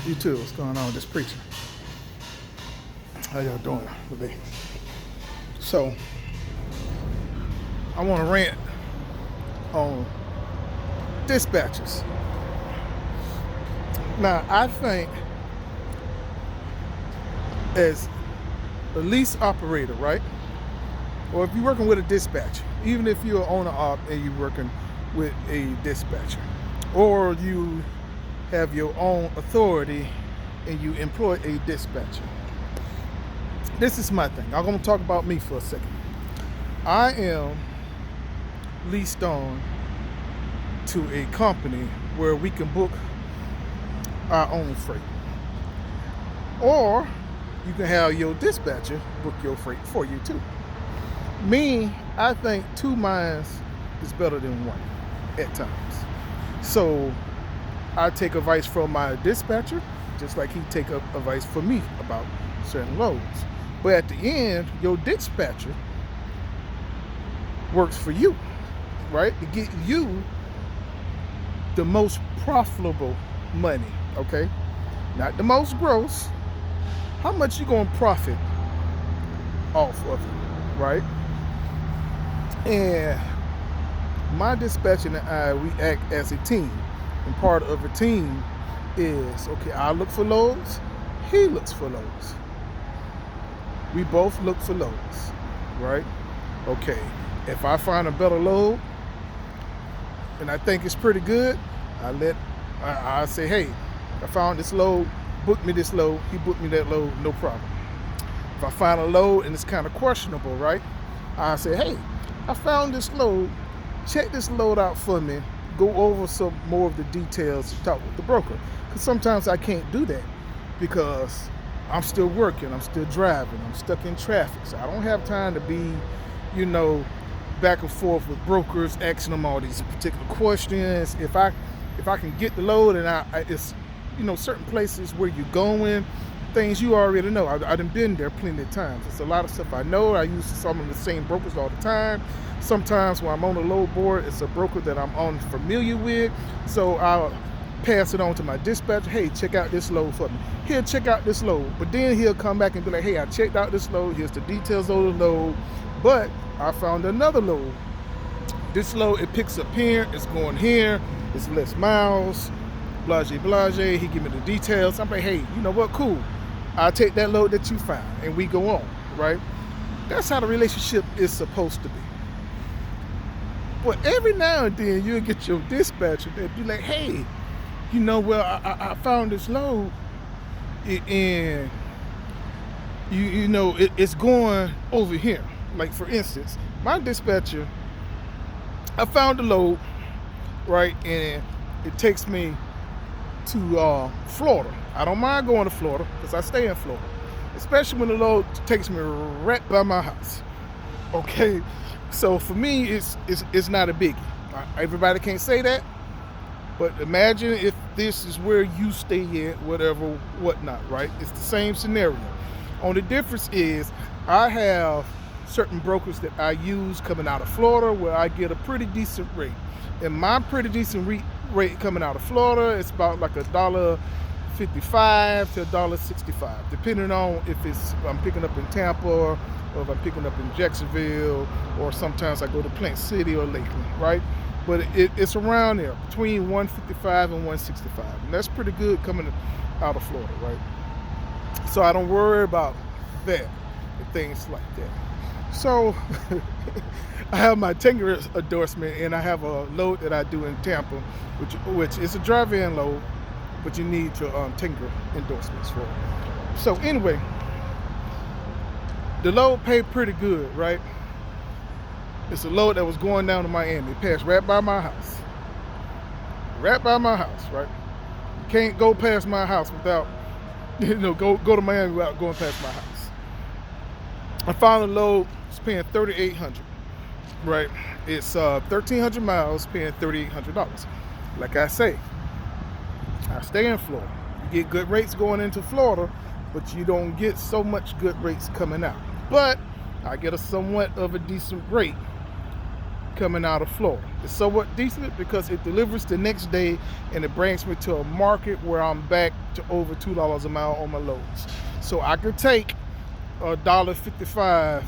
You too. What's going on? Just preaching. How y'all doing today? So, I want to rant on dispatchers. Now, I think as a lease operator, right? Or if you're working with a dispatcher, even if you're an owner op and you're working with a dispatcher, or you have your own authority and you employ a dispatcher. This is my thing. I'm going to talk about me for a second. I am leased on to a company where we can book our own freight. Or you can have your dispatcher book your freight for you too. Me, I think 2 minds is better than 1 at times. So I take advice from my dispatcher, just like he take advice from me about certain loads. But at the end, your dispatcher works for you, right? To get you the most profitable money, okay? Not the most gross. How much you gonna profit off of it, right? And my dispatcher and I, we act as a team. And part of a team is, okay, I look for loads, he looks for loads. We both look for loads, right? Okay, if I find a better load and I think it's pretty good, I say, hey, I found this load, book me this load, he booked me that load, no problem. If I find a load and it's kind of questionable, right? I say, hey, I found this load, check this load out for me, go over some more of the details, talk with the broker. Because sometimes I can't do that because I'm still working, I'm still driving, I'm stuck in traffic. So I don't have time to be, back and forth with brokers, asking them all these particular questions. If I can get the load and it's, certain places where you're going, things you already know. I done been there plenty of times. It's a lot of stuff I know. I use some of the same brokers all the time. Sometimes when I'm on the load board, it's a broker that I'm unfamiliar with. So I'll pass it on to my dispatcher. Hey, check out this load for me. He'll check out this load. But then he'll come back and be like, hey, I checked out this load. Here's the details of the load. But I found another load. This load, it picks up here. It's going here. It's less miles. Blase. He give me the details. I'm like, hey, you know what? Cool. I'll take that load that you found. And we go on, right? That's how the relationship is supposed to be. But every now and then you'll get your dispatcher that be like, hey, I found this load and it's going over here. Like for instance, my dispatcher, I found the load, right, and it takes me to Florida. I don't mind going to Florida because I stay in Florida, especially when the load takes me right by my house. Okay. So for me, it's not a biggie. Everybody can't say that, but imagine if this is where you stay at, whatever, whatnot, right? It's the same scenario. Only difference is I have certain brokers that I use coming out of Florida where I get a pretty decent rate. And my pretty decent rate coming out of Florida, it's about like $1.55 to $1.65, depending on if I'm picking up in Tampa or if I'm picking up in Jacksonville, or sometimes I go to Plant City or Lakeland, right? But it's around there, between $1.55 and $1.65. And that's pretty good coming out of Florida, right? So I don't worry about that and things like that. So I have my Tinker endorsement, and I have a load that I do in Tampa, which is a drive-in load, but you need your Tinker endorsements for it. So anyway, the load paid pretty good, right? It's a load that was going down to Miami. It passed right by my house. Right by my house, right? You can't go past my house without, go to Miami without going past my house. I found a load, it's paying $3,800, right? It's 1,300 miles, paying $3,800. Like I say, I stay in Florida. You get good rates going into Florida, but you don't get so much good rates coming out. But I get a somewhat of a decent rate coming out of Florida. It's somewhat decent because it delivers the next day and it brings me to a market where I'm back to over $2 a mile on my loads. So I could take a $1.55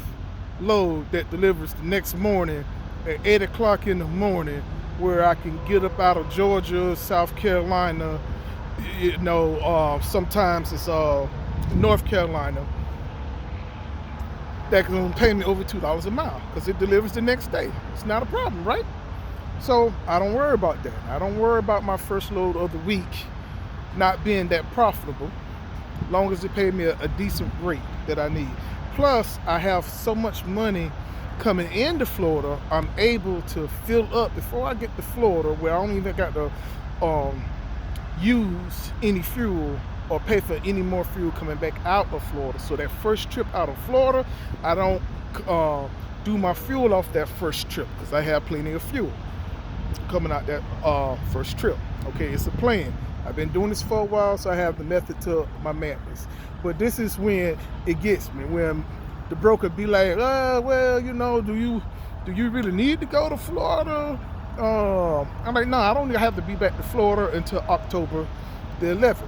load that delivers the next morning at 8 o'clock in the morning, where I can get up out of Georgia, South Carolina, sometimes it's North Carolina. That can pay me over $2 a mile because it delivers the next day. It's not a problem, right? So I don't worry about that. I don't worry about my first load of the week not being that profitable, as long as it paid me a decent rate that I need. Plus, I have so much money coming into Florida, I'm able to fill up before I get to Florida, where I don't even got to use any fuel or pay for any more fuel coming back out of Florida. So that first trip out of Florida, I don't do my fuel off that first trip because I have plenty of fuel coming out that first trip. Okay, it's a plan. I've been doing this for a while, so I have the method to my madness. But this is when it gets me, when the broker be like, well, do you really need to go to Florida? I'm like, no, I don't have to be back to Florida until October the 11th.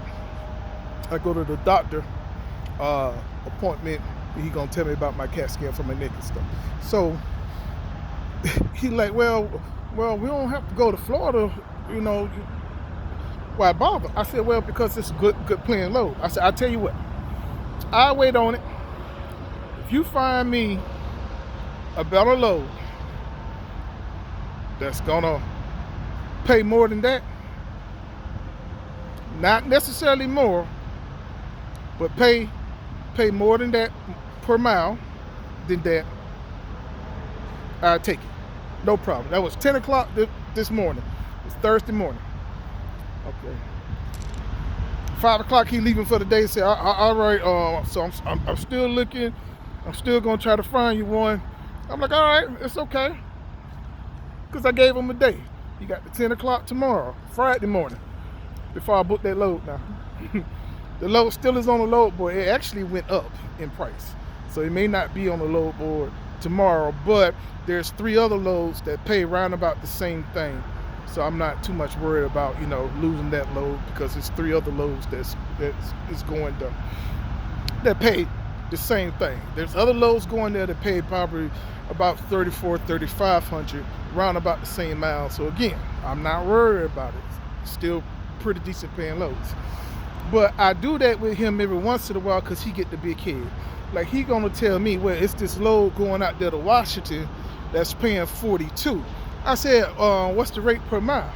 I go to the doctor appointment. He gonna tell me about my CAT scan for my neck and stuff. So he like, well, we don't have to go to Florida, why bother? I said, well, because it's a good playing load. I said, I'll tell you what, I'll wait on it. If you find me a better load that's gonna pay more than that, not necessarily more, but pay more than that per mile than that, I'll take it. No problem. That was 10 o'clock this morning. It's Thursday morning. Okay. 5 o'clock, he leaving for the day. Say, all right. So I'm still looking. I'm still gonna try to find you one. I'm like, all right, it's okay, because I gave him a day. He got the 10 o'clock tomorrow, Friday morning, before I book that load now. The load still is on the load board. It actually went up in price, so it may not be on the load board tomorrow, but there's 3 other loads that pay around about the same thing. So I'm not too much worried about losing that load, because it's 3 other loads that's going to that pay the same thing. There's other loads going there that pay probably about $3,400-$3,500, around about the same mile. So again, I'm not worried about it. Still pretty decent paying loads. But I do that with him every once in a while because he get the big head. Like, he gonna tell me, well, it's this load going out there to Washington that's paying $42. I said, what's the rate per mile?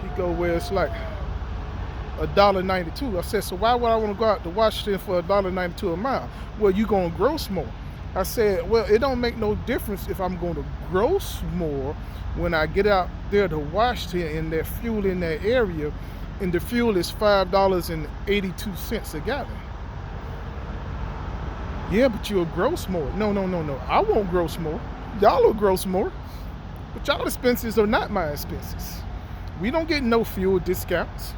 He go, well, it's like $1.92. I said, so why would I want to go out to Washington for $1.92 a mile? Well, you gonna gross more. I said, well, it don't make no difference if I'm going to gross more when I get out there to Washington and that fuel in that area, and the fuel is $5.82 a gallon. Yeah, but you'll gross more. No. I won't gross more. Y'all will gross more. But y'all expenses are not my expenses. We don't get no fuel discounts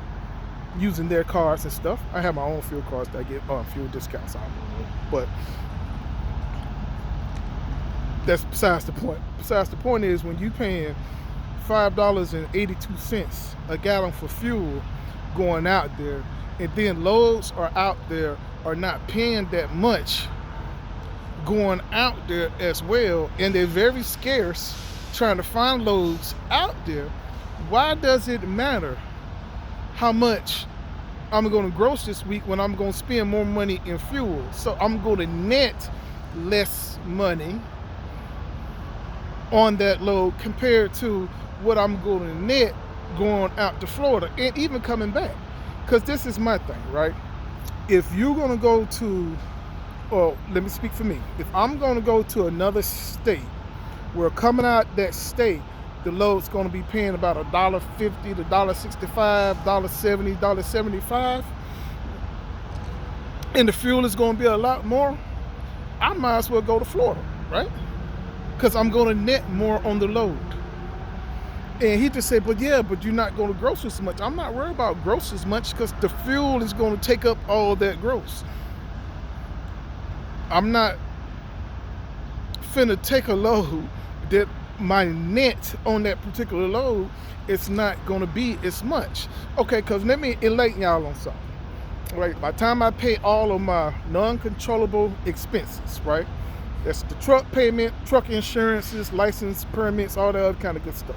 using their cards and stuff. I have my own fuel cards that I get fuel discounts on. But that's besides the point. Besides the point is, when you paying $5.82 a gallon for fuel going out there, and then loads are out there are not paying that much going out there as well, and they're very scarce trying to find loads out there, why does it matter how much I'm going to gross this week when I'm going to spend more money in fuel? So I'm going to net less money on that load compared to what I'm going to net going out to Florida and even coming back. Because this is my thing, right? If you're going to go to, or let me speak for me, if I'm going to go to another state where coming out that state, the load's going to be paying about $1.50 to $1.65, $1.70, $1.75, and the fuel is going to be a lot more, I might as well go to Florida, right? Because I'm going to net more on the load. And he just said, but you're not going to gross as much. I'm not worried about gross as much because the fuel is going to take up all that gross. I'm not finna take a load that my net on that particular load is not going to be as much. Okay, because let me enlighten y'all on something. Right, by the time I pay all of my non-controllable expenses, right? That's the truck payment, truck insurances, license permits, all that other kind of good stuff.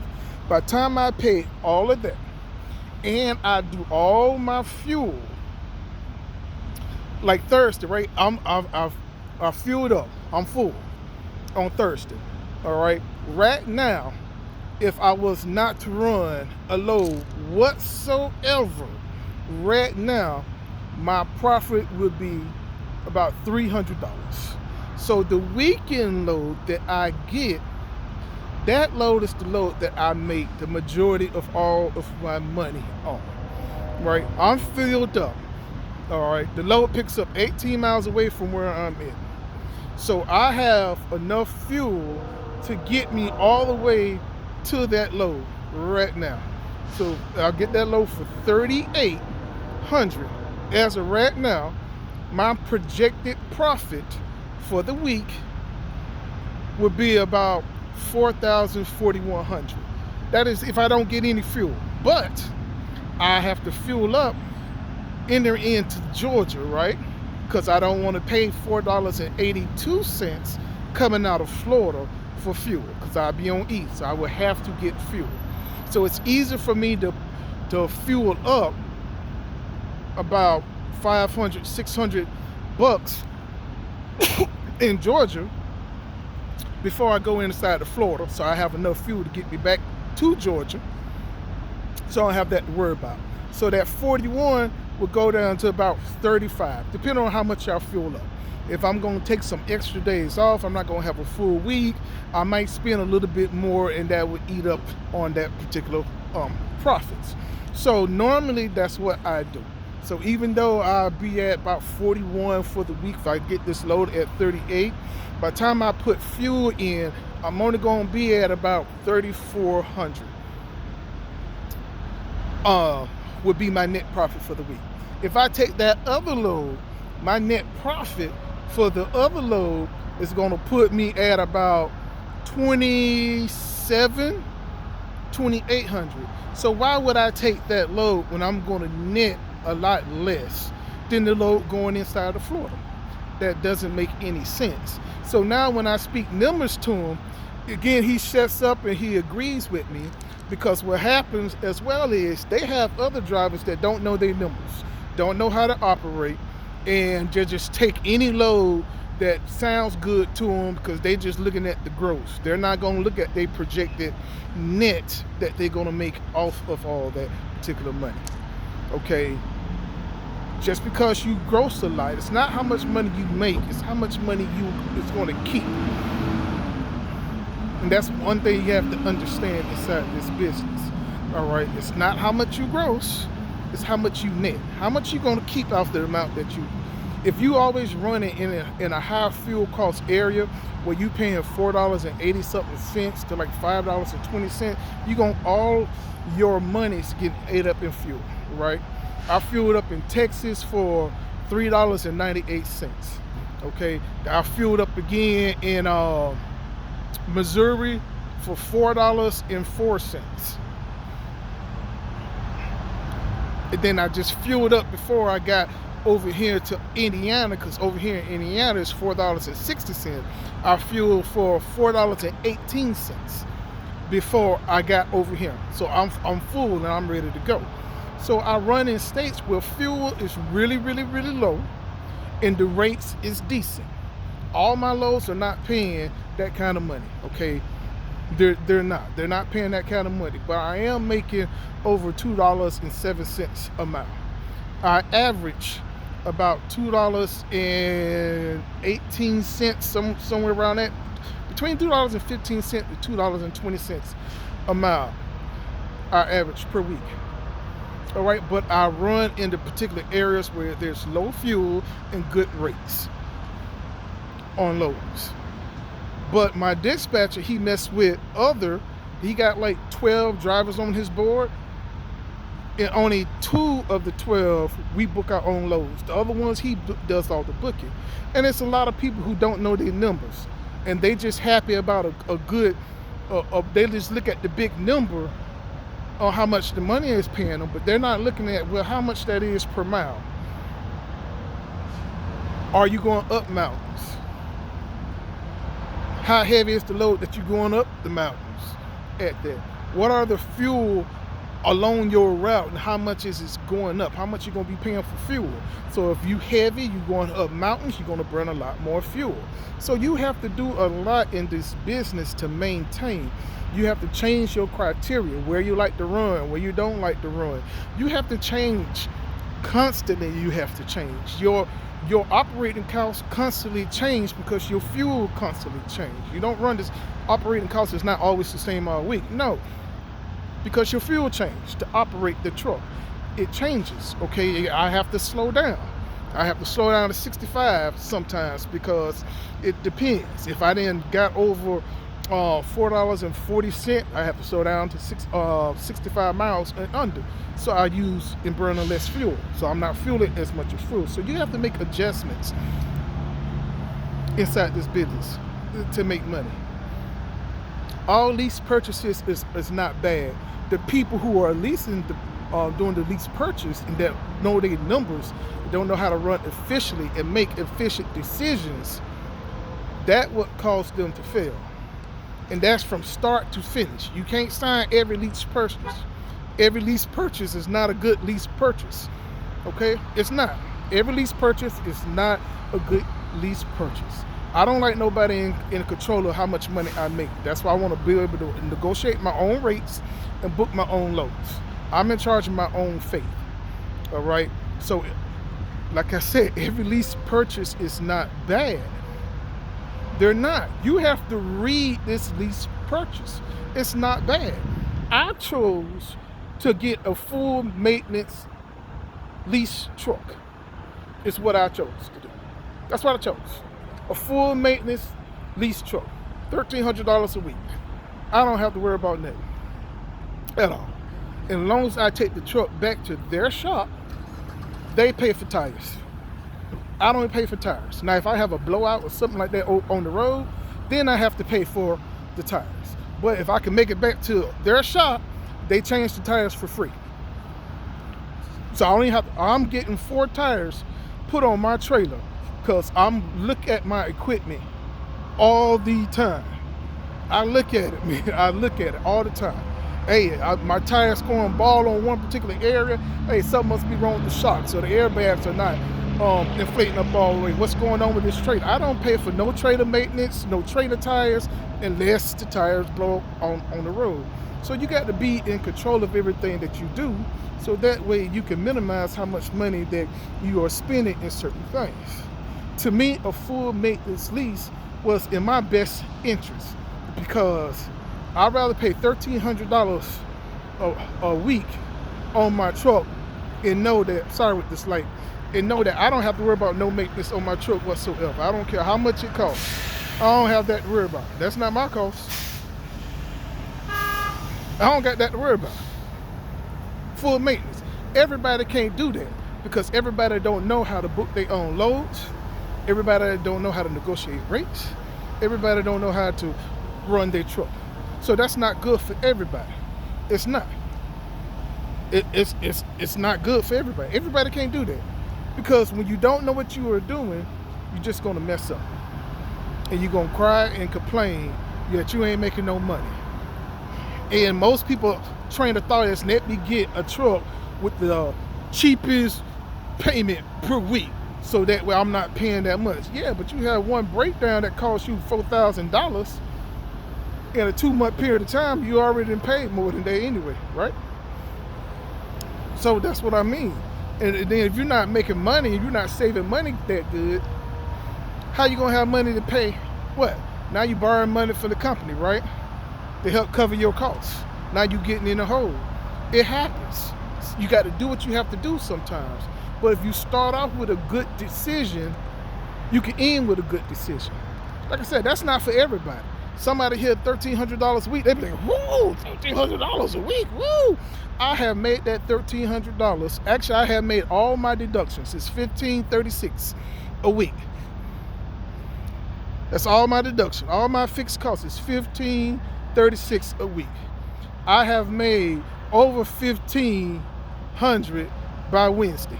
By the time I pay all of that, and I do all my fuel, like Thursday, right? I've fueled up. I'm full on Thursday. All right. Right now, if I was not to run a load whatsoever, right now, my profit would be about $300. So the weekend load that I get, that load is the load that I make the majority of all of my money on. Right? I'm filled up. All right. The load picks up 18 miles away from where I'm at. So I have enough fuel to get me all the way to that load right now. So I'll get that load for $3,800. As of right now, my projected profit for the week would be about $4,400. That is if I don't get any fuel. But I have to fuel up, enter into Georgia, right? Because I don't want to pay $4.82 coming out of Florida for fuel, because I'll be on E, so I will have to get fuel. So it's easier for me to fuel up about $500, $600 in Georgia before I go inside of Florida, so I have enough fuel to get me back to Georgia, so I don't have that to worry about. So that 41 will go down to about 35, depending on how much y'all fuel up. If I'm going to take some extra days off, I'm not going to have a full week, I might spend a little bit more, and that would eat up on that particular profits. So normally that's what I do. So even though I'll be at about 41 for the week, if I get this load at 38, by the time I put fuel in, I'm only going to be at about 3,400. Would be my net profit for the week. If I take that other load, my net profit for the other load is going to put me at about 2,800. So why would I take that load when I'm going to net a lot less than the load going inside of Florida? That doesn't make any sense. So now when I speak numbers to him, again, he shuts up and he agrees with me, because what happens as well is they have other drivers that don't know their numbers, don't know how to operate, and they just take any load that sounds good to them because they just looking at the gross. They're not going to look at their projected net that they're going to make off of all that particular money. Okay, just because you gross a lot, it's not how much money you make, it's how much money it's going to keep. And that's one thing you have to understand inside this business. All right, it's not how much you gross, it's how much you net. How much you going to keep off the amount that you. If you always running in a high fuel cost area where you paying $4.80 something to like $5.20, you going all your money's getting ate up in fuel, right? I fueled up in Texas for $3.98. Okay, I fueled up again in Missouri for $4.04. And then I just fueled up before I got over here to Indiana, because over here in Indiana is $4.60. I fueled for $4.18 before I got over here. So I'm full and I'm ready to go. So I run in states where fuel is really, really, really low and the rates is decent. All my loads are not paying that kind of money, okay? They're not paying that kind of money, but I am making over $2.07 a mile. I average about $2.18, somewhere around that, between $2.15 to $2.20 a mile. I average per week. All right, but I run in the particular areas where there's low fuel and good rates on loads. But my dispatcher, he messed with he got like 12 drivers on his board, and only 2 of the 12 we book our own loads. The other ones he does all the booking. And it's a lot of people who don't know their numbers, and they just happy about a good they just look at the big number on how much the money is paying them, but they're not looking at, well, how much that is per mile. Are you going up mountains? How heavy is the load that you're going up the mountains at that? What are the fuel along your route, and how much is it going up? How much you're going to be paying for fuel? So if you heavy, you're going up mountains, you're going to burn a lot more fuel. So you have to do a lot in this business to maintain. You have to change your criteria, where you like to run, where you don't like to run. You have to change constantly. You have to change your operating costs constantly change because your fuel constantly change. You don't run this operating cost is not always the same all week. No, because your fuel changed to operate the truck. It changes. Okay, I have to slow down. I have to slow down to 65 sometimes because it depends. If I then got over $4.40, I have to slow down to 65 miles and under. So I use and burn less fuel. So I'm not fueling as much as fuel. So you have to make adjustments inside this business to make money. All lease purchases is not bad. The people who are leasing, doing the lease purchase and that know their numbers, don't know how to run efficiently and make efficient decisions, that what caused them to fail. And that's from start to finish. You can't sign every lease purchase. Every lease purchase is not a good lease purchase. Okay? It's not. Every lease purchase is not a good lease purchase. I don't like nobody in control of how much money I make. That's why I want to be able to negotiate my own rates and book my own loads. I'm in charge of my own fate. All right? So, like I said, every lease purchase is not bad. They're not. You have to read this lease purchase. It's not bad. I chose to get a full maintenance lease truck. It's what I chose to do. That's what I chose. A full maintenance lease truck. $1,300 a week. I don't have to worry about that at all. And as long as I take the truck back to their shop, they pay for tires. I don't pay for tires. Now, if I have a blowout or something like that on the road, then I have to pay for the tires. But if I can make it back to their shop, they change the tires for free. So I'm getting 4 tires put on my trailer because I'm look at my equipment all the time. I look at it, man. I look at it all the time. Hey, my tire's going bald on one particular area. Hey, something must be wrong with the shocks, so the airbags are not inflating up all the way. What's going on with this trailer? I don't pay for no trailer maintenance, no trailer tires, unless the tires blow on the road. So you got to be in control of everything that you do, so that way you can minimize how much money that you are spending in certain things. To me, a full maintenance lease was in my best interest because I'd rather pay $1,300 a week on my truck and know that, sorry with this light, and know that I don't have to worry about no maintenance on my truck whatsoever. I don't care how much it costs. I don't have that to worry about. That's not my cost. I don't got that to worry about. Full maintenance. Everybody can't do that because everybody don't know how to book their own loads. Everybody don't know how to negotiate rates. Everybody don't know how to run their truck. So that's not good for everybody. It's not. It's not good for everybody. Everybody can't do that. Because when you don't know what you are doing, you're just gonna mess up. And you're gonna cry and complain that you ain't making no money. And most people train the thought is let me get a truck with the cheapest payment per week. So that way I'm not paying that much. Yeah, but you have one breakdown that costs you $4,000 in a 2-month period of time, you already done paid more than that anyway, right? So that's what I mean. And then if you're not making money, you're not saving money that good, how you gonna have money to pay what? Now you borrowing money from the company, right? To help cover your costs. Now you getting in a hole. It happens. You got to do what you have to do sometimes. But if you start off with a good decision, you can end with a good decision. Like I said, that's not for everybody. Somebody here $1,300 a week, they be like, woo, $1,300 a week, woo. I have made that $1,300. Actually, I have made all my deductions. It's $1,536 a week. That's all my deduction. All my fixed costs is $1,536 $15.36 a week. I have made over $1,500 by Wednesday.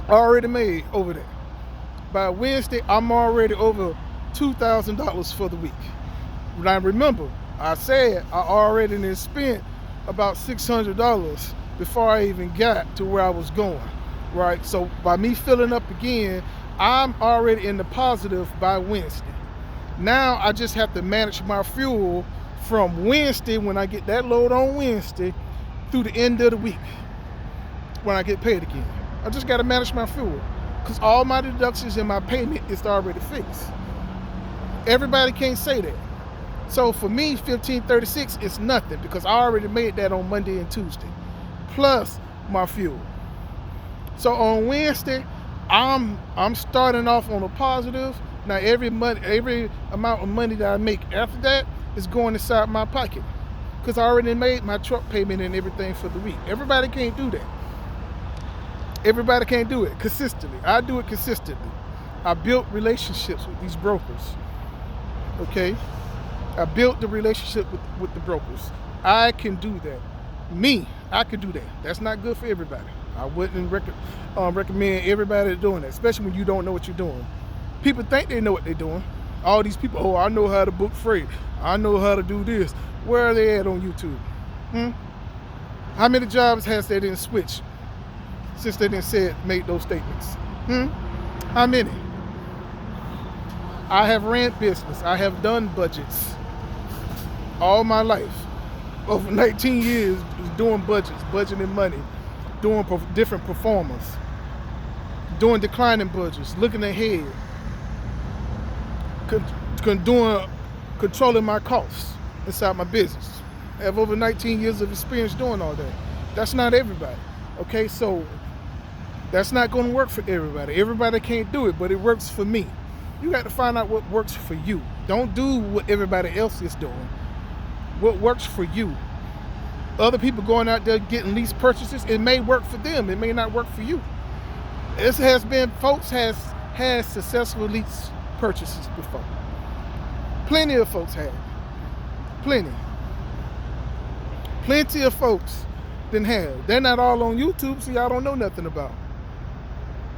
Already made over that. By Wednesday, I'm already over $2,000 for the week. Now remember, I said I already done spent about $600 before I even got to where I was going, right? So by me filling up again, I'm already in the positive by Wednesday. Now I just have to manage my fuel from Wednesday, when I get that load on Wednesday, through the end of the week when I get paid again. I just got to manage my fuel because all my deductions and my payment is already fixed. Everybody can't say that. So for me, $15.36 is nothing because I already made that on Monday and Tuesday, plus my fuel. So on Wednesday, I'm starting off on a positive. Now every amount of money that I make after that is going inside my pocket because I already made my truck payment and everything for the week. Everybody can't do that. Everybody can't do it consistently. I do it consistently. I built relationships with these brokers. Okay? I built the relationship with the brokers. I can do that. I can do that. That's not good for everybody. I wouldn't recommend everybody doing that, especially when you don't know what you're doing. People think they know what they're doing. All these people, oh, I know how to book freight. I know how to do this. Where are they at on YouTube? How many jobs has they didn't switch since they didn't make those statements? How many? I have ran business. I have done budgets all my life. Over 19 years doing budgets, budgeting money, doing different performance, doing declining budgets, looking ahead, controlling my costs inside my business. I have over 19 years of experience doing all that. That's not everybody, okay? So that's not going to work for everybody. Everybody can't do it, but it works for me. You got to find out what works for you. Don't do what everybody else is doing. What works for you. Other people going out there getting lease purchases, it may work for them. It may not work for you. Folks has had successful lease purchases before. Plenty of folks have. Plenty of folks didn't have. They're not all on YouTube, so y'all don't know nothing about.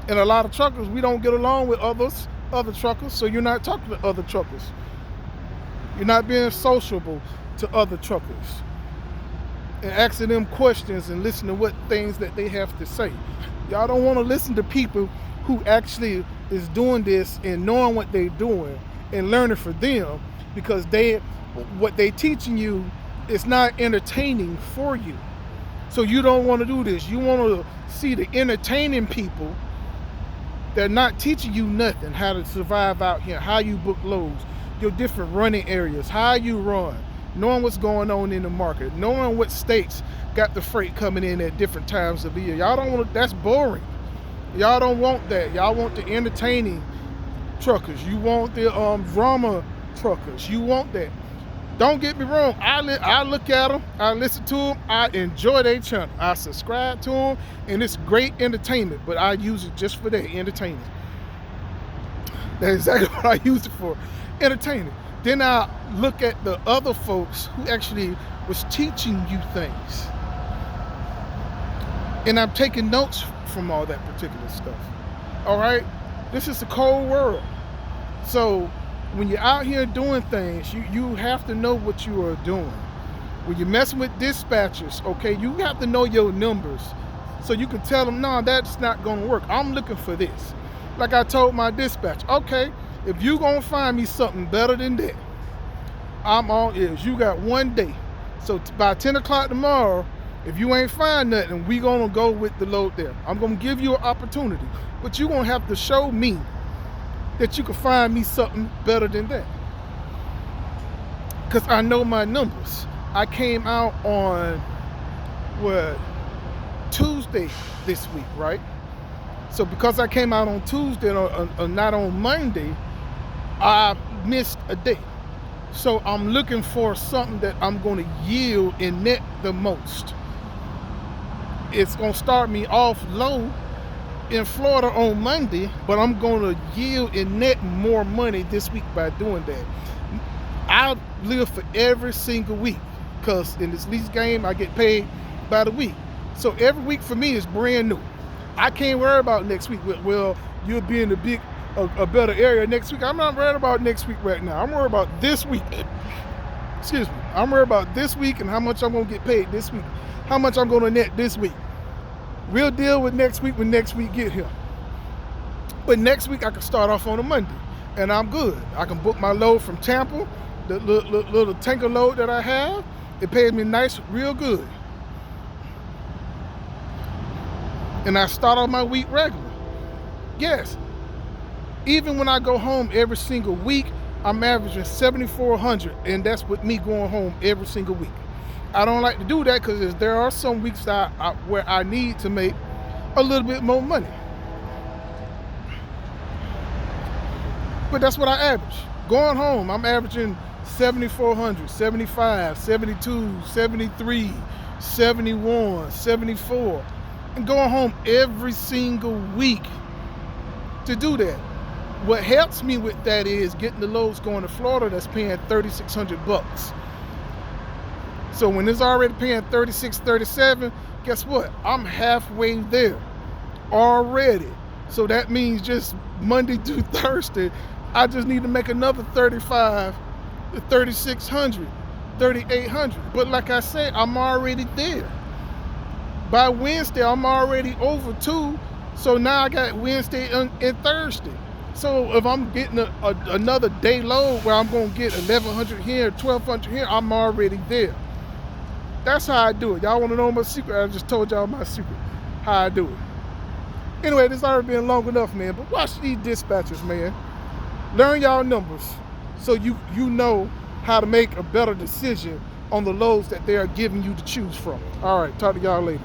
And a lot of truckers, we don't get along with other truckers, so you're not talking to other truckers. You're not being sociable to other truckers and asking them questions and listening to what things that they have to say. Y'all don't want to listen to people who actually is doing this and knowing what they're doing and learning for them, because what they teaching you is not entertaining for you. So you don't want to do this. You want to see the entertaining people. They're not teaching you nothing, how to survive out here, how you book loads, your different running areas, how you run, knowing what's going on in the market, knowing what states got the freight coming in at different times of the year. Y'all don't want that's boring. Y'all don't want that. Y'all want the entertaining truckers. You want the drama truckers. You want that. Don't get me wrong. I look at them. I listen to them. I enjoy their channel. I subscribe to them, and it's great entertainment. But I use it just for that entertainment. That's exactly what I use it for, entertainment. Then I look at the other folks who actually was teaching you things, and I'm taking notes from all that particular stuff. All right, this is a cold world, so when you're out here doing things, you have to know what you are doing. When you're messing with dispatchers, okay, you have to know your numbers so you can tell them, no, that's not going to work. I'm looking for this. Like I told my dispatch, okay, if you going to find me something better than that, I'm all ears. You got one day. So by 10 o'clock tomorrow, if you ain't find nothing, we going to go with the load there. I'm going to give you an opportunity, but you're going to have to show me that you can find me something better than that. Because I know my numbers. I came out on, Tuesday this week, right? So because I came out on Tuesday or not on Monday, I missed a day. So I'm looking for something that I'm going to yield and net the most. It's going to start me off low in Florida on Monday, but I'm going to yield and net more money this week by doing that. I live for every single week, because in this lease game, I get paid by the week. So every week for me is brand new. I can't worry about next week. Well, you'll be in a better area next week. I'm not worried about next week right now. I'm worried about this week. Excuse me. I'm worried about this week and how much I'm going to get paid this week. How much I'm going to net this week. We'll deal with next week when next week get here. But next week I can start off on a Monday, and I'm good. I can book my load from Tampa, the little tanker load that I have. It pays me nice, real good. And I start on my week regular. Yes, even when I go home every single week, I'm averaging 7,400, and that's with me going home every single week. I don't like to do that because there are some weeks where I need to make a little bit more money. But that's what I average. Going home, I'm averaging 7,400, 75, 72, 73, 71, 74. And going home every single week to do that. What helps me with that is getting the loads going to Florida that's paying $3,600. So when it's already paying 36, 37, guess what? I'm halfway there already. So that means just Monday through Thursday, I just need to make another 35 to 3,600, 3,800. But like I said, I'm already there. By Wednesday, I'm already over 2. So now I got Wednesday and Thursday. So if I'm getting another day load where I'm going to get 1,100 here, 1,200 here, I'm already there. That's how I do it. Y'all want to know my secret? I just told y'all my secret, how I do it. Anyway, this already been long enough, man. But watch these dispatchers, man. Learn y'all numbers so you know how to make a better decision on the loads that they are giving you to choose from. All right, talk to y'all later.